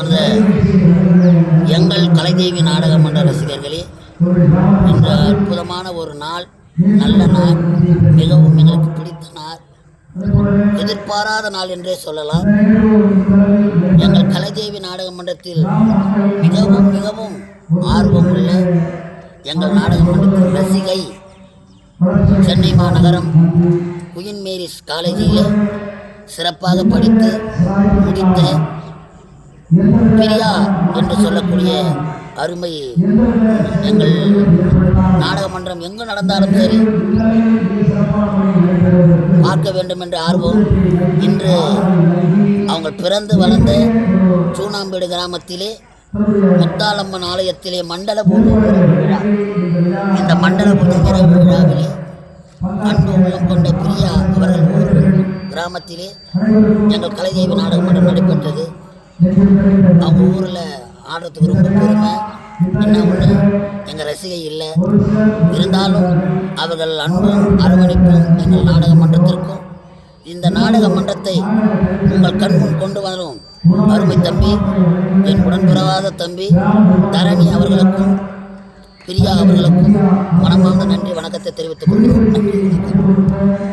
அன்பார்ந்த எங்கள் கலைதேவி நாடக மன்ற ரசிகர்களே, இன்று அற்புதமான ஒரு நாள், நல்ல நாள், மிகவும் எங்களுக்கு பிடித்த நாள், எதிர்பாராத நாள் என்றே சொல்லலாம். எங்கள் கலைதேவி நாடக மன்றத்தில் மிகவும் மிகவும் ஆர்வமுள்ள எங்கள் நாடக மன்றத்தின் ரசிகை, சென்னை மாநகரம் குயின் மேரிஸ் காலேஜில் சிறப்பாக படித்து முடித்த பிரியா என்று சொல்லக்கூடிய அருமை எங்கள் நாடக மன்றம் எங்கு நடந்தாலும் சரி பார்க்க வேண்டும் என்ற ஆர்வம். இன்று அவங்க பிறந்து வளர்ந்த சூனாம்பேடு கிராமத்திலே முத்தாலம்மன் ஆலயத்திலே மண்டல பூஜை விழா. இந்த மண்டல பூஜை விழாவிலே அன்பு உள்ளம் கொண்ட பிரியா அவர்கள் ஒரு கிராமத்திலே எங்கள் கலைதேவி நாடக மன்றம் நடைபெற்றது. அவங்க ஊரில் ஆடுறதுக்கு ரொம்ப பெருமை. என்ன ஒன்று, எங்கள் ரசிகை இல்லை, இருந்தாலும் அவர்கள் அன்பும் அரவணைப்பும் எங்கள் நாடக மன்றத்திற்கும், இந்த நாடக மன்றத்தை உங்கள் கண்முன் கொண்டு வரும் அருமை தம்பி, என் உடன்பிறவாத தம்பி தரணி அவர்களுக்கும் பிரியா அவர்களுக்கும் மனமார்ந்த நன்றி வணக்கத்தை தெரிவித்துக் கொள்கிறோம். நன்றி.